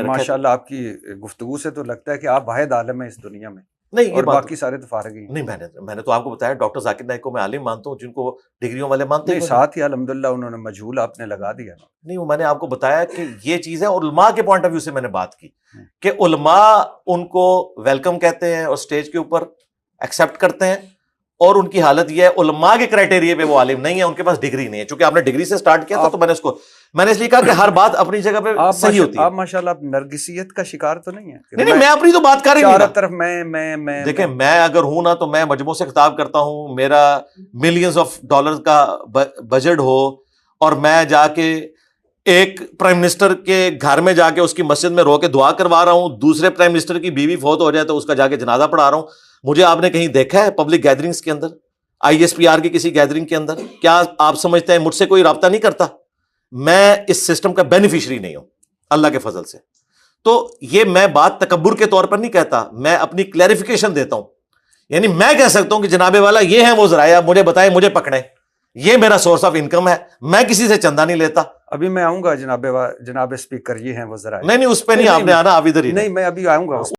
ماشاء اللہ آپ کی گفتگو سے تو لگتا ہے کہ آپ واحد عالم ہیں اس دنیا میں، نہیں اور باقی سارے تو فارغ ہی ہیں۔ نہیں، میں نے تو آپ کو بتایا ڈاکٹر ذاکر نائک کو میں عالم مانتا ہوں، جن کو ڈگریوں والے مانتے نہیں، ساتھ ہی الحمدللہ انہوں نے مجہول آپ نے لگا دیا۔ نہیں، وہ میں نے آپ کو بتایا کہ یہ چیز ہے، اور علماء کے پوائنٹ آف ویو سے میں نے بات کی کہ علماء ان کو ویلکم کہتے ہیں اور اسٹیج کے اوپر ایکسیپٹ کرتے ہیں، اور ان کی حالت یہ ہے علماء کے کرائٹیریا پہ وہ عالم نہیں ہے، ان کے پاس ڈگری نہیں ہے۔ چونکہ آپ نے ڈگری سے سٹارٹ کیا تھا تو میں نے اس لیے کہا کہ ہر بات اپنی جگہ پہ صحیح ہوتی ہے۔ آپ ماشاءاللہ نرگسیت کا شکار تو نہیں ہے؟ نہیں، میں اپنی تو بات کر ہی نہیں چاروں رہا۔ طرف میں دیکھیں، میں اگر ہوں نا تو میں مجموعوں سے خطاب کرتا ہوں، میرا ملینز آف ڈالرز کا بجٹ ہو، اور میں جا کے ایک پرائم منسٹر کے گھر میں جا کے اس کی مسجد میں رو کے دعا کروا رہا ہوں، دوسرے پرائم منسٹر کی بیوی فوت ہو جائے تو اس کا جا کے جنازہ پڑھا رہا ہوں۔ مجھے آپ نے کہیں دیکھا ہے پبلک گیدرنگز کے اندر، آئی ایس پی آر کی کسی گیدرنگ کے اندر؟ کیا آپ سمجھتے ہیں مجھ سے کوئی رابطہ نہیں کرتا؟ میں اس سسٹم کا بینیفیشری نہیں ہوں اللہ کے فضل سے۔ تو یہ میں بات تکبر کے طور پر نہیں کہتا، میں اپنی کلیریفیکیشن دیتا ہوں۔ یعنی میں کہہ سکتا ہوں کہ جناب والا یہ ہیں وہ ذرائع، مجھے بتائیں، مجھے پکڑیں، یہ میرا سورس آف انکم ہے، میں کسی سے چندہ نہیں لیتا۔ ابھی میں آؤں گا جناب اسپیکر، یہ ہیں وہ ذرائع۔ نہیں، اس پہ نہیں آپ نے آنا، آپ ادھر ہی نہیں، میں ابھی آؤں گا۔